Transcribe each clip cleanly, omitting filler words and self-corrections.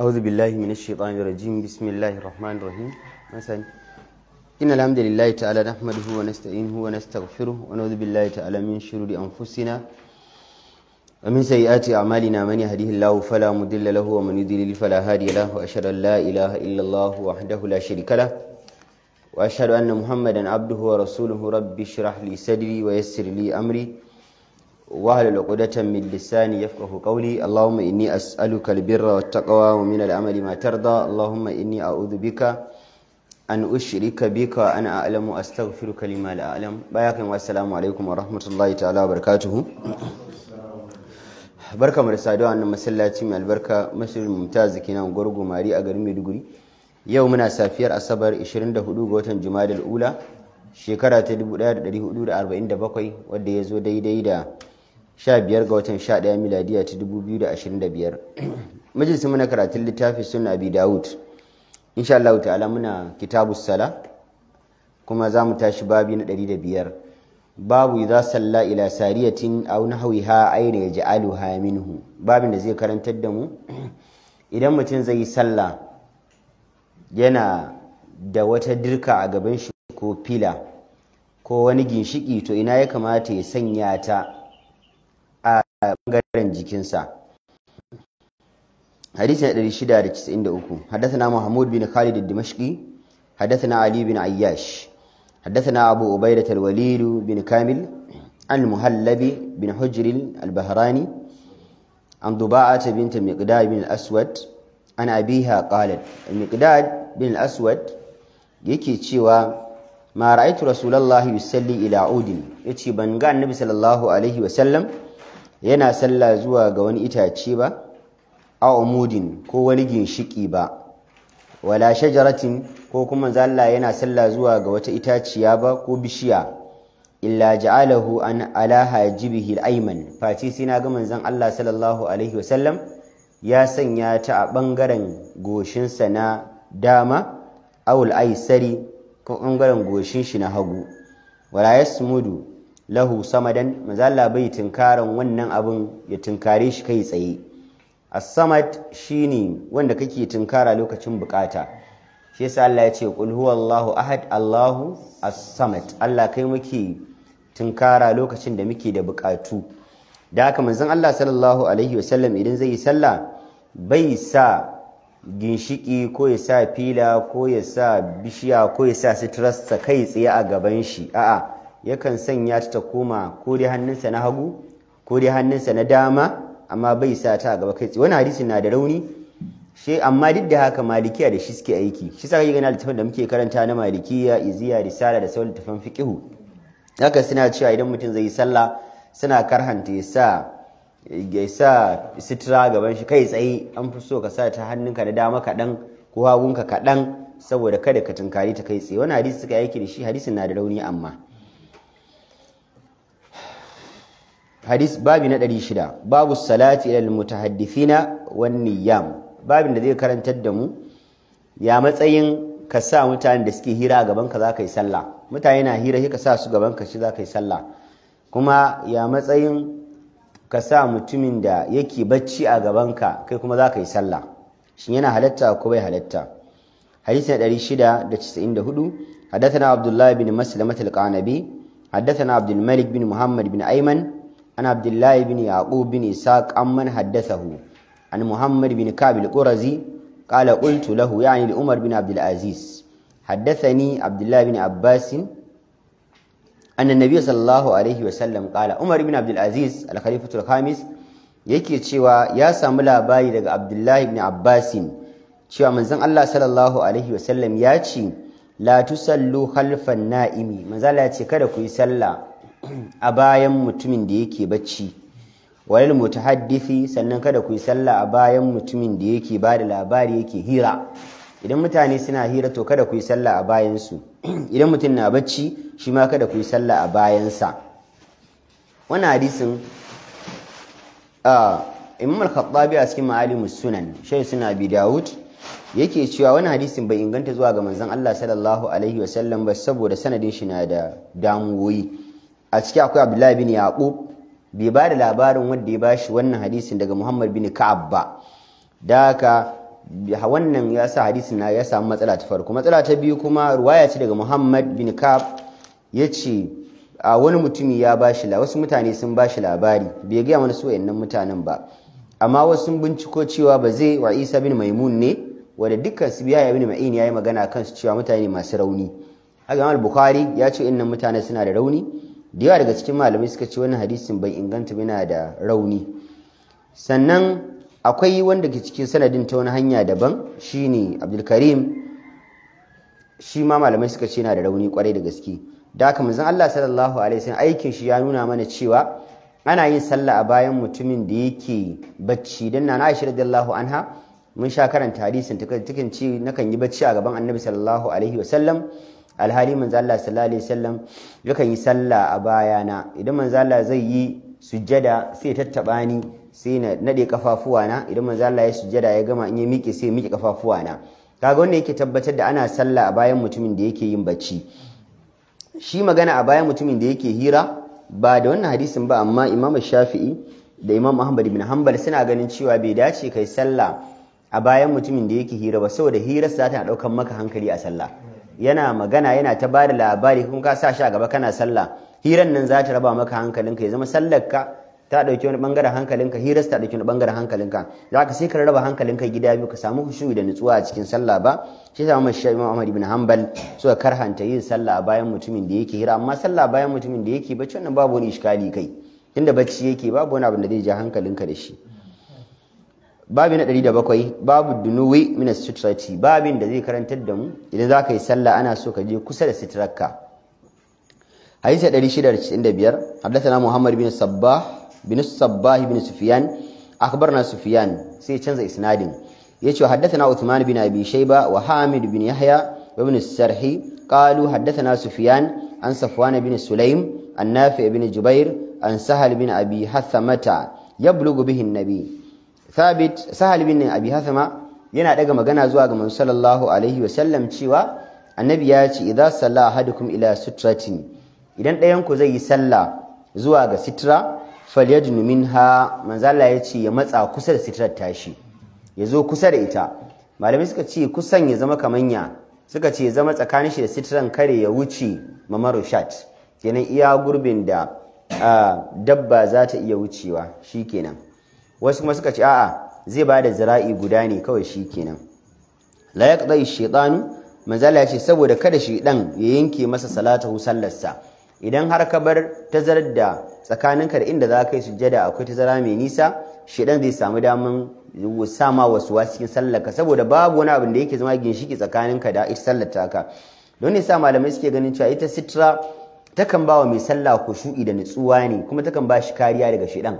أعوذ بالله من الشيطان الرجيم بسم الله الرحمن الرحيم مثلا إن الحمد لله تعالى نحمده ونستعينه ونستغفره ونعوذ بالله تعالى من شرور أنفسنا ومن سيئات أعمالنا من يهده الله فلا مضل له ومن يضلل فلا هادي له وأشهد أن لا إله إلا الله وحده لا شريك له وأشهد أن محمدا عبده ورسوله رب اشرح لي صدري ويسر لي أمري واحلل عقدة من لساني يفقهوا قولي اللهم إني أسألك البر والتقوى ومن العمل ما ترضى اللهم إني أعوذ بك أن أشرك بك أنا أعلم أستغفرك لما لا أعلم باياكم والسلام عليكم ورحمة الله تعالى وبركاته barka mu da saduwa wannan masallaci mai albarka masjidul mumtaz kenan gurgu mari a garin Maiduguri yau muna safiyar asabar 24 ga watan Jumadal ula shekara ta 1447 wanda ya zo daidai da 15 ga watan 11 miladiya ta 2025 majalisun muna karatun littafi sunna abi Dawud insha Allah ta'ala muna kitabus sala kuma za mu tashi babi na 105 babu idza salla ila sariyatin aw nahwiha ayna yaj'aluha minhu babin da zai karantar da mu idan mutum zai yi sallah yana da wata dirka a gaban shi ko fila ko wani ginshiki to ina ya kamata ya sanya ta a bangaren jikinsa hadisi na 693 hadathana Muhammad bin Khalid ad-Dimashqi hadathana Ali bin Ayyash hadathana Abu Ubaidah al-Walid bin Kamil al-Muhallabi bin Hujr al-Bahrani an Duba'ah bint al-Miqdad bin al-Aswad an abiha qalat al-Miqdad bin al-Aswad yake cewa ma ra'aytu rasulullahi yusalli ila udin yace ban ga annabi sallallahu alaihi wasallam yana sallah zuwa ga wani itace ba a umudin ko wani ginshiki ba wala shajaratin ko kuma zalla yana sallah zuwa ga wata itaciya ba ko bishiya illa ja'alahu an ala hajibihi al-ayman fati sai na ga manzon Allah sallallahu alaihi wasallam ya sanya ta a bangaren goshinsa na dama awul aisari ko bangaren goshin shi na hagu wala yasmudu lahu samadan mazalla bai tunkaran wannan abun ya tunkare shi kai tsaye as-samad shine wanda kake tunkara lokacin bukata shi yasa Allah ya ce qul huwallahu ahad Allahu as-samad Allah kai muke tunkara lokacin da muke da bukatu da haka manzon Allah sallallahu alaihi wasallam idan zai yi sallah bai sa ginshiki ko ya sa fila ko ya sa bishiya ko ya sa sitrasta kai tsaye a gaban shi a'a yakan sanya ta koma ko dai hannunsa na hagu ko dai hannunsa na dama amma bai sa ta a gaba kai tsaye wannan hadisi na da rauni shi amma duk da haka malikiya da shi suke aiki shi sa kake ganin littafin da muke karanta na malikiya iziya risala da sauran littafan fiqh haka suna cewa idan mutum zai yi sallah suna karhanta ya sa sitira gaban shi kai tsaye an fi so ka sa ta hannunka da dama kaɗan ko hagunka kaɗan saboda kada ka tunkari ta kai tsaye wani hadisi suka aiki da shi hadisin na da rauni amma hadis babi na 600 babu salati ilal mutahaddithina wan niyyam babin da zai karantar da mu ya matsayin ka sa mutanen da suke hira a gaban ka za ka yi sallah mutane na hira shi ka sa su gaban ka shi za ka yi sallah kuma ya matsayin ka sa mutumin da yake bacci a gabanka kai kuma za ka yi sallah shin yana halatta ko bai halatta hadisi na 694 hadathana abdullah bin maslamat al-qanabi hadathana abdul malik bin muhammad bin ayman an abdullah bin yaqub bin isaq amman hadathahu an muhammad bin ka'b al-qurazi qala qultu lahu yani li umar bin abdul aziz hadathani abdullah bin abbas أن النبي صلى الله عليه وسلم قال عمر بن عبد العزيز الخليفة الخامس yake cewa ya samu labari daga Abdullahi ibn Abbas cewa manzon Allah sallallahu alaihi wasallam ya ce la tusallu khalfan na'imi manzon Allah ya ce kada ku yi sallah a bayan mutumin da yake bacci walil mutahaddithi sannan kada ku yi sallah a bayan mutumin da yake bada labari yake hira idan mutane suna hira to kada ku yi sallah a bayansu idan mutum na bacci shi ma kada ku yi sallah a bayansa wannan hadisin Imam al-Khattabi a cikin Ma'alimus Sunan Shaykh Sunan Abi Dawud yake cewa wannan hadisin bai inganta zuwa ga manzon Allah sallallahu alaihi wasallam ba saboda sanadin shi na da damuwoyi a ciki akwai Abdullah bin Yaqub bai ba da labarin wanda ya bashi wannan hadisin daga Muhammad bin Ka'ab ba da haka wannan ya sa hadisin na ya samu matsala ta farko. Matsala ta biyu kuma ruwaya ce daga Muhammad bin Ka'ab, yace a wani mutumi ya bashi wasu mutane sun bashi labari, bai ga mana su wayannan mutanen ba, amma wasu sun binciko cewa ba zai wa Isa bin Maimun ne, wanda dukkan su biya ibn Ma'in yayi magana kan su cewa mutane masu rauni. Haka Imam Bukhari ya ce innan mutane suna da rauni, da yawa daga cikin malamai suka ce wannan hadisin bai inganta ba, yana da rauni. Sannan akwai wanda ke cikin sanadin ta wani hanya daban, shine Abdul Karim, shi ma malamai suka ce yana da rauni kwarai da gaske. Da haka manzon Allah sallallahu alaihi wasallam aikin shi ya nuna mana cewa ana yin sallah a bayan mutumin da yake bacci. Dan na Aisha radiyallahu anha mun sha karanta hadisin take ce nakan yi bacci a gaban Annabi sallallahu alaihi wasallam, alhali manzon Allah sallallahu alaihi wasallam yakan yi sallah a bayana. Idan manzon Allah zai yi sujjada sai tattaba ni, sai na nade kafafuwana. Idan manzon Allah ya sujjada ya gama in ya miƙe sai ya miƙe kafafuwana. Kaga wannan yake tabbatar da ana sallah a bayan mutumin da yake yin bacci. Shi magana a bayan mutumin da yake hira ba da wannan hadisin ba, amma Imam Shafi'i da Imam Ahmad ibn Hanbal suna ganin cewa bai dace kai sallah a bayan mutumin da yake hira ba, saboda hirar sa ta daukan maka hankali a sallah. Yana magana yana ta bada labari, kun ka sa shi a gaba kana sallah, hirar nan za ta raba maka hankalinka, ya zama sallar ka ta dauki wani bangaren hankalinka, hirar ta dauki wani bangaren hankalinka, za ka sai ka raba hankalinka gida biyu, ka samu khushu'i da nutsuwa a cikin sallah ba. Shi yasa Imam Ahmad ibn Hanbal suka karhanta yin sallah a bayan mutumin da yake hira, amma sallah a bayan mutumin da yake bacci wannan babu wani iskali kai, tunda bacci yake babu wani abin da zai ja hankalinka da shi. Babi na 107, babu dunuwi min as-sutrati, babin da zai karantar da mu idan za ka yi sallah ana so ka je kusa da sitrarka. Hadisi 695, haddathana Muhammad bin Sabbah bin Sufyan, akhbarna Sufyan, sai canza isnadin. يشو حدثنا عثمان بن أبي شيبة وحامد بن يحيى وابن السرحي قالوا حدثنا سفيان عن صفوان بن سليم عن نافع بن جبير عن سهل بن أبي حثمة يبلغ به النبي. ثابت سهل بن أبي حثمة yana daga magana zuwa ga Manzo sallallahu alaihi wasallam cewa annabi ya ce idza salla ahadukum ila sutratin, idan ɗayan ku zai yi sallah zuwa ga sitra falyadnu minha, manzo Allah ya ce ya matsa kusa da sitrar tashi, ya zo kusa da ita. Malamai suka ce kusan ya zama kamanya, suka ce ya zama tsakanin shi da sitran kare ya wuce mamarushat, kenan iya gurbin da dabba za ta iya wucewa shikenan. Wasu kuma suka ce a'a zai ba da zira'i guda ne kawai shikenan. La yaqdi shaytanu, manzala ya ce saboda kada shaydan ya yanke masa salatahu sallarsa. Idan har ka bar tazarar da tsakaninka da inda za ka yi sujjada akwai tazara mai nisa, shaydan zai samu daman sama wasu cikin sallarka, saboda babu wani abin da yake zama ginshiki tsakaninka da ita sallar taka. Don ne sa malamai suke ganin cewa ita sitra takan ba wa mai sallah khushu'i da nutsuwa ne, kuma takan ba shi kariya daga shedan.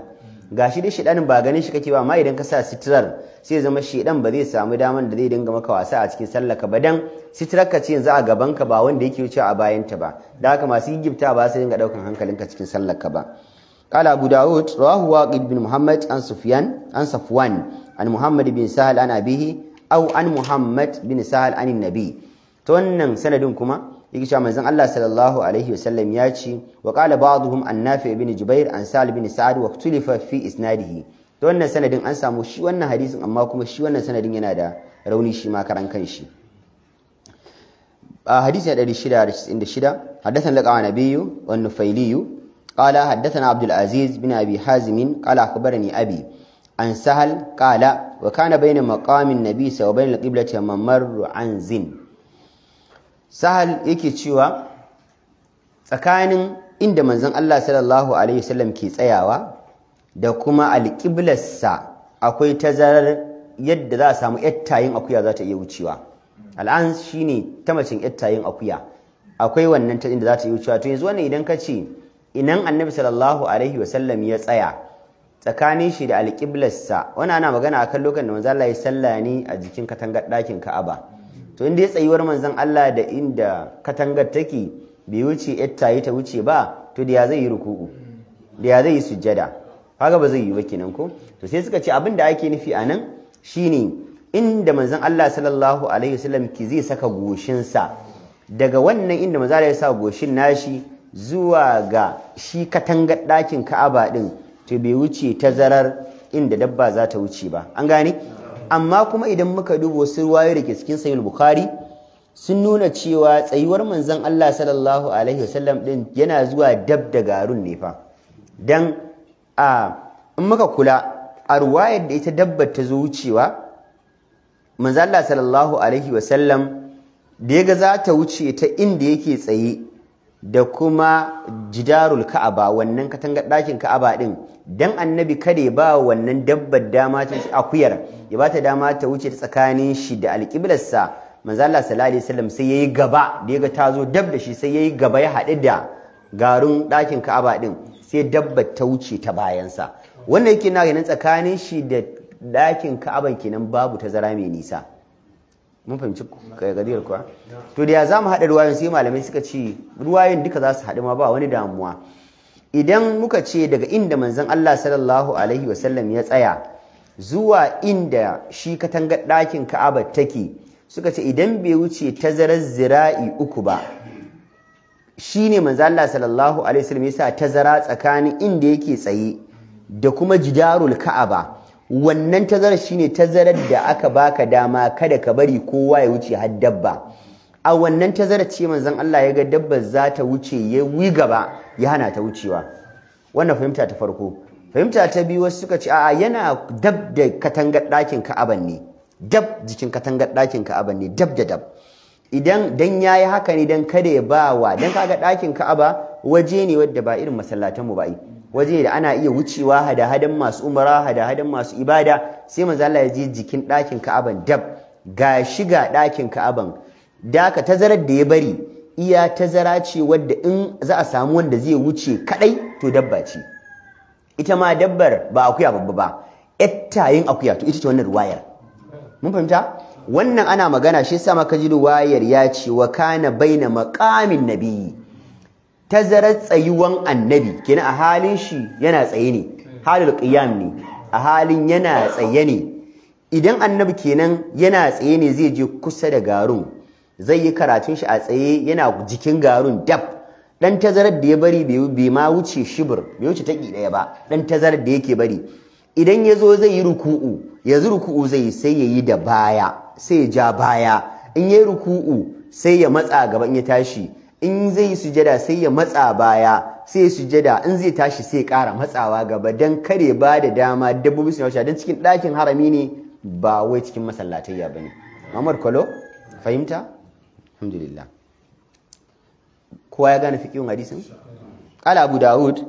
Gashi dai shedanin ba ganin shi kake ba, amma idan ka sa sitrar sai zama shedan ba zai samu daman da zai dinga maka wasa a cikin sallarka ba, dan sitrarka ce yanzu a gaban ka ba wanda yake wucewa a bayan ta ba, da haka masu gifta ba sai dinga daukan hankalinka cikin sallarka ba. قال أبو داود رواه واقد بن محمد عن صفوان عن محمد بن سهل عن أبيه أو عن محمد بن سهل عن النبي. تونن سندكما يكشف من زن الله صلى الله عليه وسلم ياتي. وقال بعضهم عن نافع بن جبير عن سهل بن سعد واختلف في إسناده. تونن سندن أنسى مشي وانا حديث أما كم شي وانا سندن ينادى روني شي ما كران كنشي. حديث الذي شدا حدثنا لك عن نبي والنفيلي قال حدثنا عبد العزيز بن أبي حازم قال أخبرني أبي عن سهل قال وكان بين مقام النبي وبين القبلة ممر عن زن. سهل yake cewa tsakanin inda manzon Allah sallallahu alaihi wasallam ke tsayawa da kuma alqiblarsa akwai tazarar yadda za a samu yattayin akuya za ta iya wucewa. Al'an shine ta macin yattayin akuya, akwai wannan ta inda za ta iya wucewa. To yanzu wannan idan ka ce inan annabi sallallahu alaihi wasallam ya tsaya tsakanin shi da alƙiblarsa, wani ana magana akan lokacin da manzon Allah ya salla ne a jikin katangar ɗakin Ka'aba. To inda ya tsayuwar manzon Allah da inda katangar take bai wuce yattayi ta wuce ba, to da ya zai yi ruku'u, da ya zai yi sujjada, haka ba zai yi ba kenan ko. To sai suka ce abin da ake nufi anan shine inda manzon Allah sallallahu alaihi wasallam ki zai saka goshinsa, daga wannan inda manzon Allah ya sa goshin nashi zuwa ga shi katangar ɗakin Ka'aba ɗin, to bai wuce tazarar inda dabba za ta wuce ba. An gane? amma kuma idan muka duba wasu ruwayoyi da ke cikin sahih bukhari sun nuna cewa tsayuwar manzon Allah sallallahu alaihi wasallam din yana zuwa dab da garun ne fa dan in muka kula a ruwayar da ita dabbar ta zo wucewa manzon Allah sallallahu alaihi wasallam da yaga za ta wuce ta inda yake tsaye da kuma jidarul ka'aba wannan katangar ɗakin ka'aba din dan annabi kada ya ba wannan dabbar dama ta akuyar ya ba ta dama ta wuce ta tsakanin shi da alƙiblarsa manzo Allah sallallahu alaihi wasallam sai yayi gaba da yaga ta zo dab da shi sai yayi gaba ya haɗu da garun ɗakin ka'aba din sai dabbar ta wuce ta bayansa wannan yake na ganin tsakanin shi da ɗakin ka'aban kenan babu tazara mai nisa mun fahimci gadiyar kuwa to da ya za mu haɗa ruwayoyin sai malamai suka ce ruwayoyin duka za su haɗu ma ba wani damuwa idan muka ce daga inda manzon Allah sallallahu alaihi wasallam ya tsaya zuwa inda shi katangar ɗakin Ka'aba take suka ce idan bai wuce tazarar zira'i 3 ba shine manzon Allah sallallahu alaihi wasallam ya sa tazara tsakanin inda yake tsaye da kuma jidarul Ka'aba wannan tazarar shine tazarar da aka baka dama kada ka bari kowa ya wuce har dabba a wannan tazarar ce manzon Allah ya ga dabbar za ta wuce ya wi gaba ya hana ta wucewa wannan fahimta ta farko fahimta ta biyu wasu suka ce a'a yana dab da katangar ɗakin Ka'aban ne dab jikin katangar ɗakin Ka'aban ne dab da dab idan dan yayi haka ne dan kada ya bawa dan kaga ɗakin Ka'aba waje ne wanda ba irin masallatan mu ba waje da ana iya wucewa hada-hadan masu umara hada-hadan masu ibada sai manzo Allah ya je jikin ɗakin Ka'aban dab ga shiga ɗakin Ka'aban da ka tazarar da ya bari iya tazara ce wadda in za a samu wanda zai wuce kadai to dabba ce ita ma dabbar ba akuya babba ba yin akuya to ita ce wannan ruwayar mun fahimta wannan ana magana shi yasa maka ji ruwayar ya ce wa kana baina maqamin nabiyyi tazarar tsayuwan annabi kenan a halin shi yana tsaye ne halul qiyam ne a halin yana tsaye ne idan annabi kenan yana tsaye ne zai je kusa da garun zai yi karatun shi a tsaye yana jikin garun dab dan tazarar da ya bari bai ma wuce shibir bai wuce taki daya ba dan tazarar da yake bari idan ya zo zai yi ruku'u yanzu ruku'u zai sai ya yi da baya sai ya ja baya in yayi ruku'u sai ya matsa gaba in ya tashi in zai yi sujada sai ya matsa baya sai ya sujada in zai tashi sai ya ƙara matsawa gaba dan kare ba da dama dabbobi su wuce dan cikin ɗakin harami ne ba wai cikin masallatayya bane Muhammad Kwalo fahimta alhamdulillah kowa ya gane fiqhin hadisin qala Abu Dawud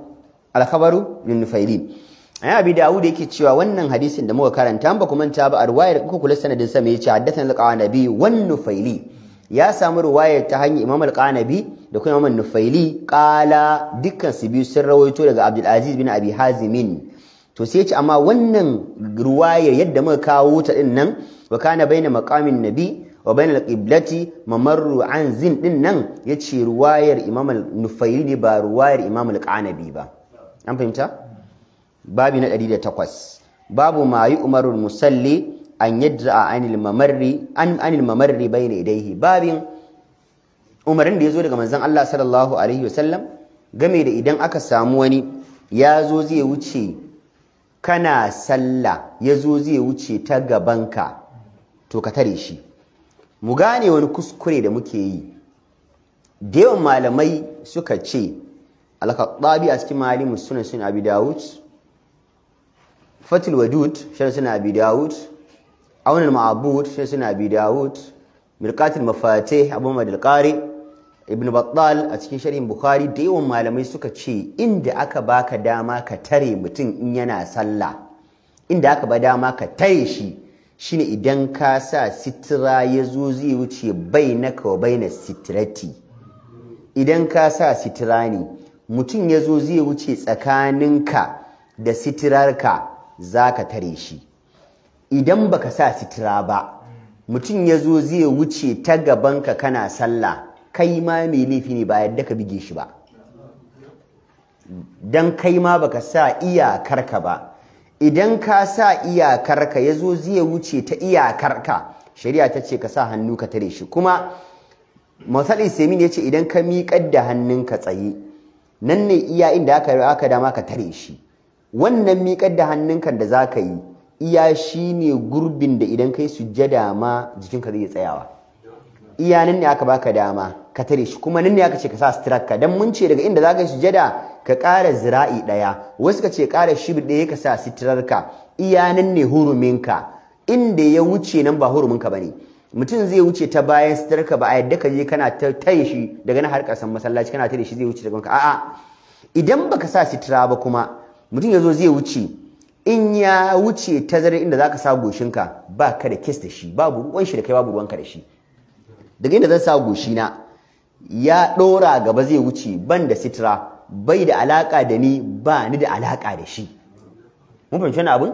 al-khabaru min Nufaili Abi Dawud yake cewa wannan hadisin da muka karanta ba ku manta ba a riwayar kuka kula sanadin sa me yace haddathana al-Qanabi wan Nufaili ya samu riwayar ta hanyar Imam al-Qanabi da kuma Imam Nufaili qala dukkan su biyu sun rawaito daga Abdul Aziz bin Abi Hazim to sai yace amma wannan riwayar yadda muka kawo ta din nan wa kana baina maqamin nabi wa baina al-qiblati mamarru an zin din nan yace riwayar Imam al-Nufaili ne ba riwayar Imam al-Qanabi ba an fahimta babi na 108 babu ma yi umarul musalli an yadda anil mamarri bayna idaihi babin umarin da yazo daga manzon Allah sallallahu alaihi wasallam game da idan aka samu wani yazo zai wuce kana sallah yazo zai wuce ta gabanka to ka tare shi mu gane wani kuskure da muke yi da yawan malamai suka ce al-Khattabi a cikin Malimus Sunan Abi Dawud Fatul Wadud shi suna Abi Dawud Aun al-Ma'bud shi suna Abi Dawud Mirqatul Mafatih Abu Muhammad al-Qari Ibn Battal a cikin sharhin Bukhari da yawan malamai suka ce inda aka baka dama ka tare mutum in yana sallah inda aka ba dama ka tare shi shine idan ka sa sitira yazo zai wuce bainaka wa bainas sitrati idan ka sa sitira ne mutum yazo zai wuce tsakaninka da sitirarka zaka tare shi idan baka sa sitira ba mutum yazo zai wuce ta gabanka kana sallah kai ma mai laifi ne ba yadda ka bige shi ba dan kai ma baka sa iyakarka ba idan ka sa iyakarka yazo zai wuce ta iyakarka shari'a ta ce ka sa hannu ka tare shi kuma Masal Isaimin yace idan ka miƙar da hannunka tsaye nan ne iya inda aka dama ka tare shi wannan miƙar da hannunka da zaka yi iya shine gurbin da idan kai sujjada ma jikinka zai tsayawa. Iya nan ne aka baka dama ka tare shi, kuma nan ne aka ce ka sa sitirarka, dan mun ce daga inda zaka yi sujjada ka ƙara zira'i ɗaya, wasu ka ce ƙara shibir ɗaya ka sa sitirarka. Iya nan ne huruminka, inda ya wuce nan ba huruminka bane. Mutum zai wuce ta bayan sitirarka ba a yadda ka je kana tare shi daga nan har ƙarshen masallaci kana tare shi zai wuce daga ka. A'a, idan baka sa sitira ba kuma mutum ya zo zai wuce, in ya wuce tazarar inda zaka sa goshinka ba ka da kes da shi, babu ruwan shi da kai, babu ruwanka da shi. Daga inda zan sa goshina ya ɗora gaba zai wuce ban da sitira, bai da alaƙa da ni, ba ni da alaƙa da shi. Mun fahimci wannan abin?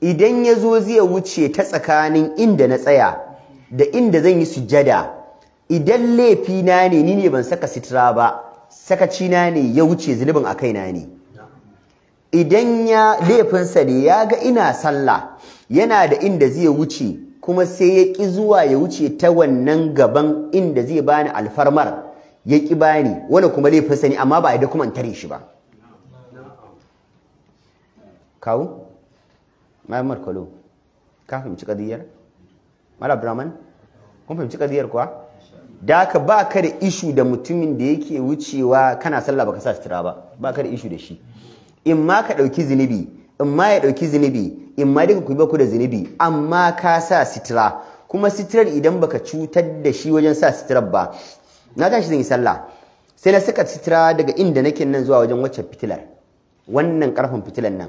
Idan ya zo zai wuce ta tsakanin inda na tsaya da inda zan yi sujjada, idan laifina ne ni ne ban saka sitira ba, sakacina ne ya wuce, zunubin a kaina ne. Idan ya laifinsa ne ya ga ina sallah yana da inda zai wuce kuma sai ya ƙi zuwa ya wuce ta wannan gaban inda zai bani alfarmar, ya ƙi bani, wani kuma laifinsa ne amma ba a da kuma in tare shi ba. Kawo? Muhammad Kalo, ka fahimci kadiyar? Malam Abdurrahman, kun fahimci kadiyar kuwa? Da haka ba ka da ishu da mutumin da yake wucewa kana sallah baka sa sutura ba ka da ishu da shi. In ma ka ɗauki zunubi, in ma ya ɗauki zunubi, in ma duka ku yi baku da zunubi, amma ka sa sitira, kuma sitirar idan baka cutar da shi wajen sa sitirar ba. Na tashi zan yi sallah, sai na saka sitira daga inda nake nan zuwa wajen wacce fitilar, wannan karfin fitilar nan,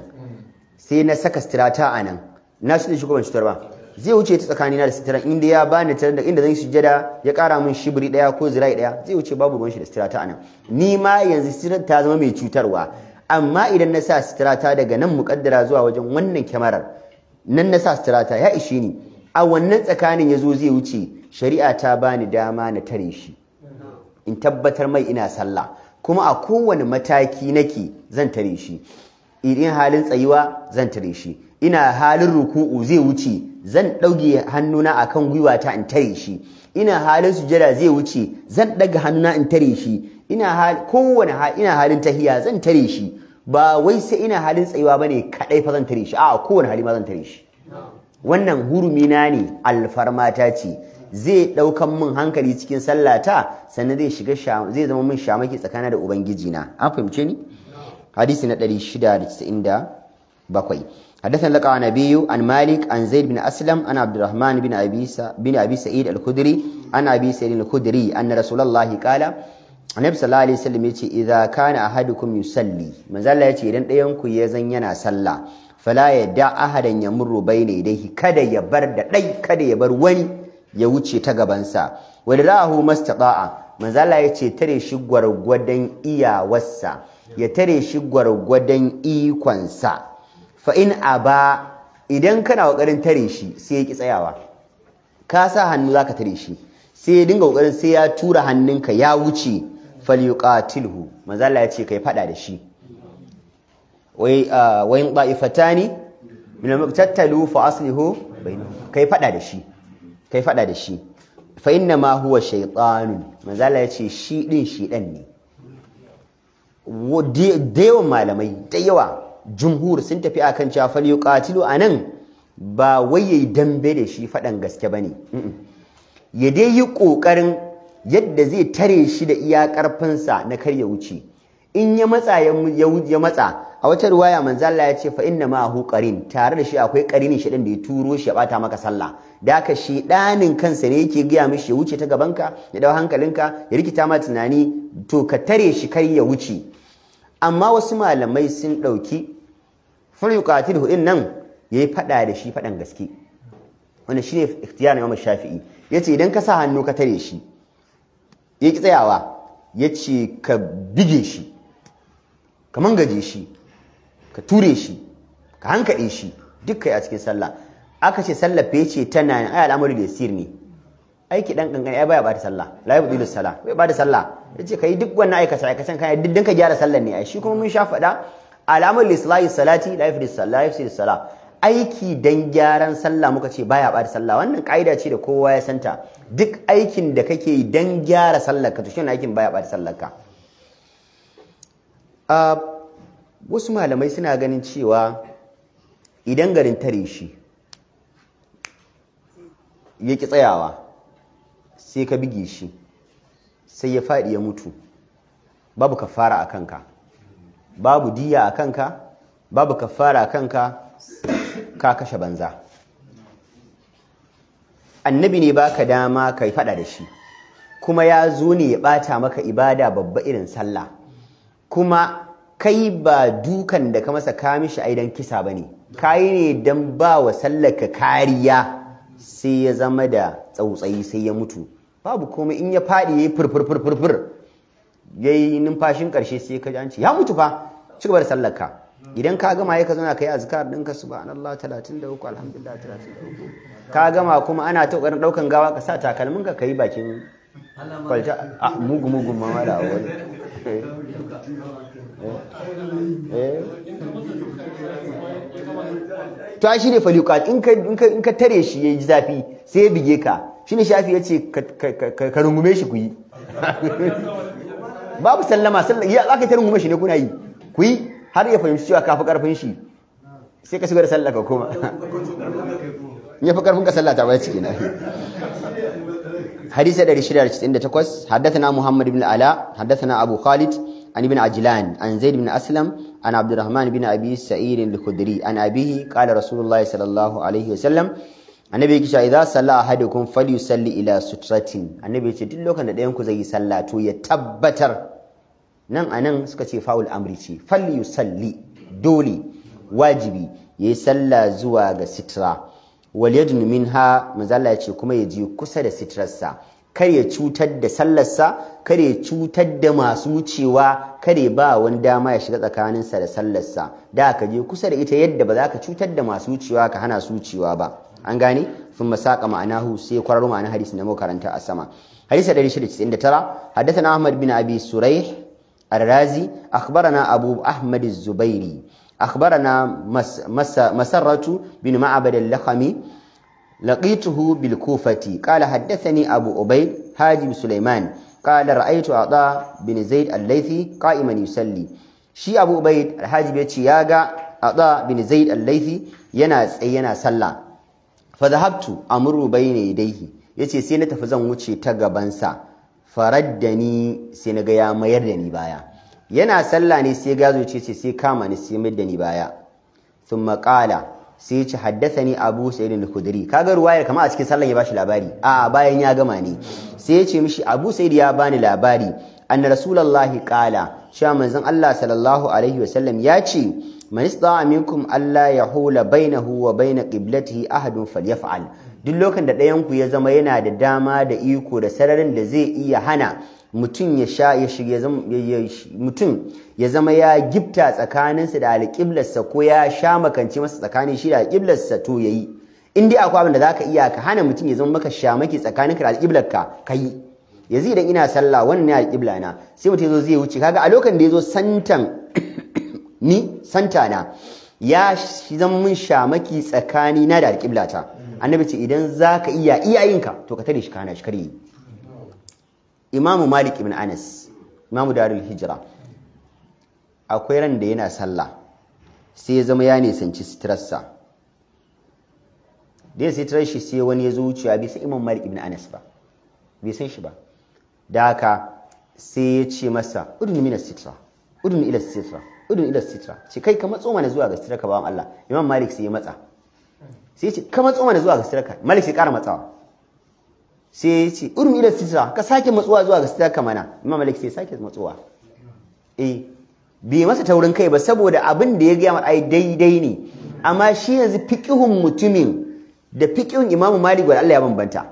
sai na saka sitira ta a nan, na shi da shi ko ban cutar ba, zai wuce ta tsakanina da sitirar, inda ya bani ta da inda zan yi sujjada ya ƙara min shibiri ɗaya ko zirai ɗaya, zai wuce babu ruwan shi da sitira ta a nan. Ni ma yanzu sitirar ta zama mai cutarwa. Amma idan na sa sitirata daga nan muƙaddara zuwa wajen wannan kyamarar, nan na sa sitirata ya ishe ni, a wannan tsakanin ya zo zai wuce, shari'a ta bani dama na tare shi in tabbatar mai ina sallah, kuma a kowane mataki nake zan tare shi. Idan halin tsayuwa zan tare shi, ina halin ruku'u zai wuce zan ɗauke hannuna akan gwiwata in tare shi, ina halin sujada zai wuce zan ɗaga hannuna in tare shi, ina halin tahiya zan tare shi. Ba wai sai ina halin tsayuwa bane kadai fa zan tare shi, a'a kowane hali ma zan tare shi. Wannan hurumi na ne, alfarmata ce, zai daukan min hankali cikin sallata, sannan zai zama min shamaki tsakanin da ubangiji na. An fahimce ni? Hadisi na 697. حدثنا لقى نبي عن مالك عن زيد بن أسلم عن عبد الرحمن بن أبي سعيد الخدري عن أبي سعيد الخدري أن رسول الله قال Annabi sallallahu alaihi wasallam yace idza kana ahadukum yusalli, manzo Allah yace idan ɗayan ku ya zan yana sallah, fala yadda ahadan yamurru bayna yadayhi, kada ya bar wani ya wuce ta gaban sa. Wadrahu mastata'a, manzo Allah yace tare shi gwargwadon iyawarsa, ya tare shi gwargwadon ikon sa. Fa in aba, idan kana kokarin tare shi sai ya ki tsayawa, ka sa hannu zaka tare shi, sai ya dinga kokarin sai ya tura hannunka ya wuce, falyuqatilhu, manzo Allah ya ce kai fada da shi. Wayin da'ifatani min al-muqtatalu fa aslihu bainahum, kai fada da shi, fa inna ma huwa shaytanun, manzo Allah ya ce shi din shedan ne. Da yawan malamai da yawa jumhur sun tafi akan cewa falyuqatilu anan ba wai yayi dambe da shi fadan gaske bane, ya dai yi kokarin yadda zai tare shi da iya karfinsa na kar ya wuce. In ya matsa ya matsa, a wata riwaya manzo Allah ya ce fa inna ma hu qarin, tare da shi akwai qarinin shedan da ya turo shi ya bata maka sallah. Da haka shedanin kansa ne yake gaya mishi ya wuce ta gabanka, ya dau hankalinka, ya rikita ma tunani, to ka tare shi kar ya wuce. Amma wasu malamai sun dauki falyuqatilhu din nan yayi fada da shi fadan gaske. Wannan shine ikhtiyarin Imam Shafi'i. Yace idan ka sa hannu ka tare shi, ya ki tsayawa, yace ka bige shi, ka mangaje shi, ka ture shi, ka hankade shi, duk kai a cikin sallah. Aka ce sallah fa yace tana ai al'amari da yasir ne, aiki dan kankani ai baya bada sallah, la yubdilu salah, bai bada sallah. Yace kai duk wannan aikacen kai duk dan ka gyara sallar ne ai. Shi kuma mun sha fada al'amari lislahi salati la yufdilu salah, aiki dan gyaran sallah muka ce baya bada sallah. Wannan kaida ce da kowa ya santa. Duk aikin da kake yi dan gyara sallar ka to shi aikin baya bada sallar ka. Wasu malamai suna ganin cewa idan garin tare shi ya ki tsayawa sai ka bige shi sai ya faɗi ya mutu, babu kafara a kanka, babu diya a kanka, babu kafara a kanka, ka kashe banza. Annabi ne baka dama kai faɗa da shi, kuma ya zo ne ya ɓata maka ibada babba irin sallah, kuma kai ba dukan da ka masa ka mishi aidan kisa bane, kai ne dan ba wa sallaka kariya sai ya zama da tsautsayi sai ya mutu, babu komai. In ya faɗi yayi furfur yayi numfashin ƙarshe sai ka ji an ce ya mutu fa, ci gaba da sallarka. Idan ka gama ya ka zauna kai azkar ɗinka subhanallah 33 alhamdulillah 33 ka gama, kuma ana ta ƙoƙarin ɗaukan gawa ka sa takalmin ka kai bakin kwalta a mugu mama da awal to shi ne faliqat in ka tare shi yayi zafi sai ya bige ka, shine Shafi yace ka rungume shi ku yi babu sallama ya zaka ta rungume shi ne kuna yi ku yi har ya fahimci cewa ka fi karfin shi sai ka shiga da sallah ka koma ya fi karfin ka sallah ta bai cikin حديث 698 حدثنا محمد بن العلاء حدثنا أبو خالد عن ابن عجلان عن زيد بن أسلم عن عبد الرحمن بن أبي سعيد الخدري عن أبيه قال رسول الله صلى الله عليه وسلم النبي كشا إذا صلى أحدكم فليصلي إلى سترة النبي يقول لك أن دينكم زي صلاة يتبتر nan anan suka ce faul amri ce, falli yusalli dole wajibi yayi sallah zuwa ga sitra, wal yadnu minha manzalla yace kuma ya je kusa da sitrarsa, kar ya cutar da sallarsa, kar ya cutar da masu wucewa, kar ya ba wani dama ya shiga tsakaninsa da sallarsa, da ka je kusa da ita yadda ba za ka cutar da masu wucewa ka hana su wucewa ba. An gane? Thumma saqa ma'anahu, sai kwararo ma'anar hadisin da muka karanta a sama. Hadisi 699 haddathana Ahmad bin Abi Suraih الرازي أخبرنا أبو أحمد الزبيري أخبرنا مسرة بن معبد اللخمي لقيته بالكوفة قال حدثني أبو أبيد هاجم سليمان قال رأيت عطاء بن زيد الليثي قائما يصلي شي أبو أبيد الحاجب يتشياغا عطاء بن زيد الليثي ينا صلى فذهبت أمر بين يديه yace sai na tafi zan wuce ta gabansa, faraddani sai na ga ya mayar da ni baya. Yana sallah ne sai gazo ce sai kama ni sai mayar da ni baya. Thumma qala, sai ce haddathani Abu Sa'id al-Khudri. Kaga ruwayar kamar a cikin sallan ya bashi labari, a bayan ya gama ne. Sai ya ce mishi Abu Sa'id ya bani labari anna Rasulullahi qala, cewa manzon Allah sallallahu alaihi wasallam ya ce man istata'a minkum alla yahula bainahu wa bain qiblatihi ahadun falyaf'al. Duk lokacin da ɗayan ku ya zama yana da dama da iko da sararin da zai iya hana mutum ya zama ya gifta tsakaninsa da alƙiblarsa ko ya sha makance masa tsakanin shi da alƙiblarsa to yayi. In dai akwai abin da zaka iya ka hana mutum ya zama maka shamaki tsakaninka da alƙiblarka kai. Yanzu idan ina sallah wannan ne alƙibla na, sai mutum yazo zai wuce, kaga a lokacin da yazo santan ni santa na ya zama mun shamaki tsakani na da alƙiblata. Annabi ce idan zaka iya iyayinka to ka tare shi kana shi kare. Imamu Malik ibn Anas, Imamu Darul Hijra, akwai ran da yana sallah sai ya zama ya nisanci sitirarsa. Da ya sitirar shi sai wani ya zo wucewa bai san Imam Malik ibn Anas ba, bai san shi ba. Da haka sai ya ce masa udun minas sitra, udun ila sitra, udun ila sitra. Ce kai ka matso mana zuwa ga sitirarka bawan Allah. Imam Malik sai ya matsa. Sai ya ce ka matso mana zuwa ga sitirarka. Malik sai ƙara matsawa. Sai ya ce udun ila sitra, ka sake matsuwa zuwa ga sitirarka mana. Imam Malik sai ya sake matsuwa. Bai masa taurin kai ba saboda abin da ya gaya mata ai daidai ne. Amma shi yanzu fiqhun mutumin da fiqhun Imam Malik wal Allah ya bambanta.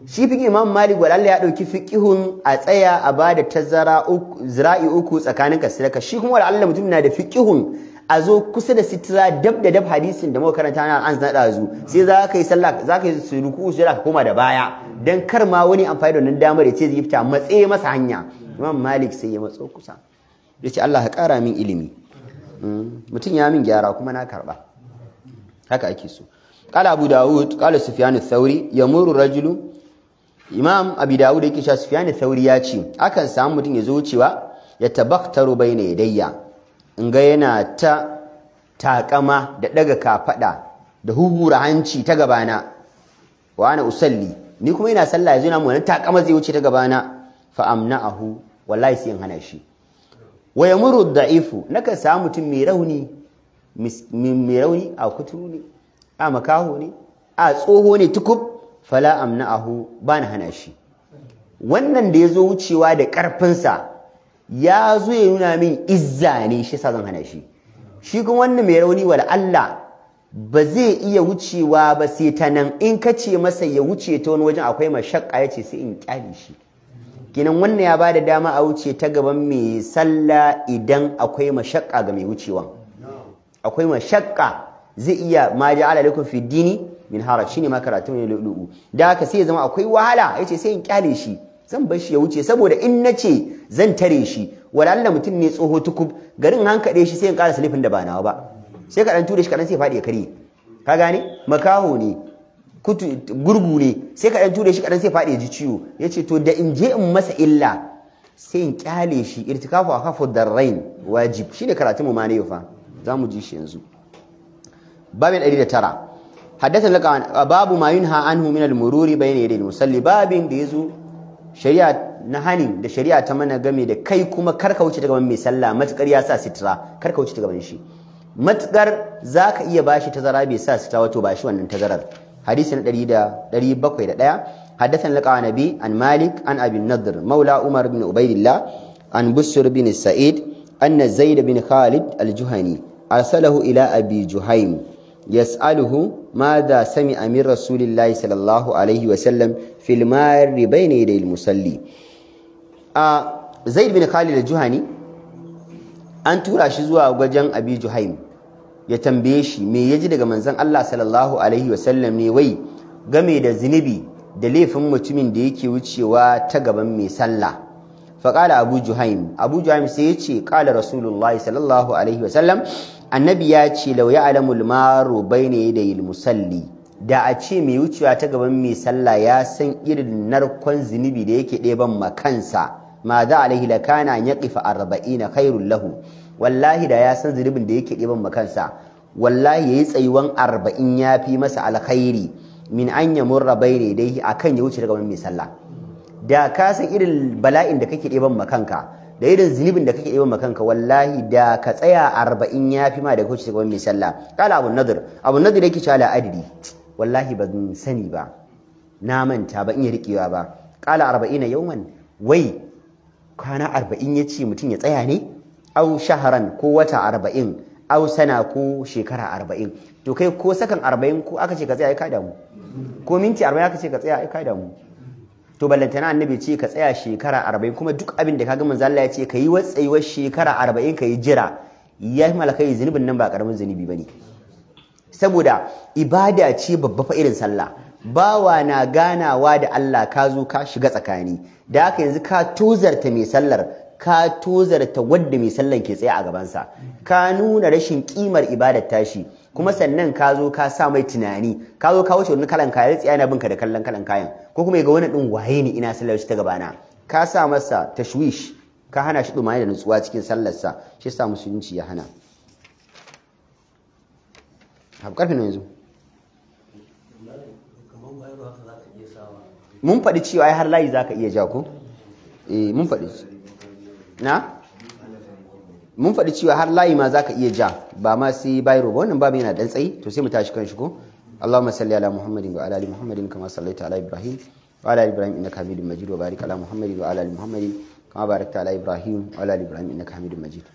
Shi fiqhun Imam Malik wal Allah ya dauki fiqhun a tsaya a bada tazara zira'i uku tsakanin kasiraka. Shi kuma wal Allah mutum na da fiqhun a zo kusa da sitira dab da dab hadisin da muka karanta na an zana dazu. Sai za ka yi sallah, za ka yi ruku sai ka koma da baya dan kar ma wani amfani da wannan damar ya ce zai fita matsaye masa hanya. Imam Malik sai ya matso kusa. Ya ce Allah ka ƙara min ilimi. Mutum ya min gyara kuma na karɓa. Haka ake so. Qala Abu Dawud, qala Sufyan ath-Thawri, yamuru rajulu. Imam Abi Dawud yake cewa Sufyan ath-Thawri ya ce, akan samu mutum ya zo wucewa ya tabaktaru baina yadayya. In ga yana ta takama da daga kafada da huhura hanci ta gabana wa ana usalli ni kuma ina sallah yanzu na mu wannan takama zai wuce ta gabana fa amna'ahu wallahi sai in hana shi wa yamuru da'ifu naka samu mutum mai rauni a kuturu ne a makaho ne a tsoho ne tukub fala amna'ahu bana hana shi wannan da yazo wucewa da karfinsa ya zo ya nuna min izza ne shi sa zan hana shi shi kuma wannan mai rauni wala Allah ba zai iya wucewa ba sai ta nan in ka ce masa ya wuce ta wani wajen akwai mashakka ya ce sai in kyale shi kinan wannan ya bada dama a wuce ta gaban mai sallah idan akwai mashakka ga mai wucewa akwai mashakka zai iya ma ja'ala lakum fi dini min haraj shine ma karatu ne lulu da haka sai ya zama akwai wahala yace sai in kyale shi zan bar shi ya wuce saboda in nace zan tare shi wala Allah mutum ne tsoho tukub garin hankade shi sai in ƙara salifin da ba nawa ba sai ka dan ture shi kadan sai fadi ya kare ka gane makaho ne gurgu ne sai ka dan ture shi kadan sai fadi ya ji ciwo yace to da in je in masa illa sai in kyale shi irtikafu akafu darrain wajib shine karatu mu ma ne fa zamu ji shi yanzu babin 109 haddathan laka babu ma yunha anhu min al-mururi bayna yaday al-musalli babin da yazo shari'a na hani da shari'a ta mana game da kai kuma karka wuce ta gaban mai sallah matukar ya sa sitira karka wuce ta gaban shi matukar zaka iya bashi tazara bai sa sitira wato bashi wannan tazarar hadisi na 701 haddathan laka nabi an malik an abi nadr maula umar bin ubaidillah an busr bin sa'id anna zaid bin khalid al-juhani arsalahu ila abi juhaym يسأله ماذا سمع من رسول الله صلى الله عليه وسلم في المار بين يدي المصلي زيد بن خالد الجهني an tura shi zuwa wajen Abi Juhaym ya tambaye shi me yaji daga manzon Allah sallallahu alaihi wasallam ne wai game da zinubi da laifin mutumin da yake wucewa ta gaban mai sallah faqala Abu Juhaym sai ya ce qala Rasulullahi sallallahu alaihi wasallam annabi ya ce law ya'lamul maru bayna yadayil musalli da a ce mai wucewa ta gaban mai sallah ya san irin narkon zinubi da yake ɗeban makansa ma za alaihi la kana an yaqifa 40 khairul lahu wallahi da ya san zunubin da yake ɗeban makansa wallahi yayi tsayuwan 40 yafi masa alkhairi min an yamurra bayna yadayhi akan ya wuce ta gaban mai sallah da ka san irin bala'in da kake ɗeban makanka da irin zunubin da kake ɗeban makanka wallahi da ka tsaya 40 yafi ma da ka wuce ta gaban mai sallah kala abu nadir yake cewa la adri wallahi ban sani ba na manta ba in ya rikewa ba kala 40 yawman wai kwana 40 yace mutum ya tsaya ne au shaharan ko wata 40 au sana ko shekara 40 to kai ko sakan 40 ko aka ce ka tsaya ai ka damu ko minti 40 aka ce ka tsaya ai ka damu to ballantana annabi ce ka tsaya shekara 40 kuma duk abin da kaga manzo Allah ya ce kai watsaiwar shekara 40 kai jira ya malakai zunubin nan ba karamin zunubi bane saboda ibada ce babba fa irin sallah bawa na ganawa da Allah ka zo ka shiga tsakani da haka yanzu ka tozarta mai sallar ka tozarta wadda mai sallan ke tsaye a gabansa ka nuna rashin kimar ibadar tashi kuma sannan ka zo ka sa mai tunani ka zo ka wuce wani kalan kayan tsaya na binka da kallon kalan kayan ko kuma ga wani din waye ne ina sallar shi ta gabana ka sa masa tashwish ka hana shi dumani da nutsuwa cikin sallarsa shi yasa musulunci ya hana karfe ne yanzu mun faɗi cewa ai har layi zaka iya ja ko mun faɗi mun faɗi cewa har layi ma zaka iya ja ba ma sai bayro ba wannan babu yana dan tsayi to sai mu tashi kan shi ko Allahumma salli ala Muhammadin wa ala ali Muhammadin kama sallaita ala Ibrahim wa ala ali Ibrahim innaka Hamidum Majid wa barik ala Muhammadin wa ala ali Muhammadin kama barakta ala Ibrahim wa ala ali Ibrahim innaka Hamidum Majid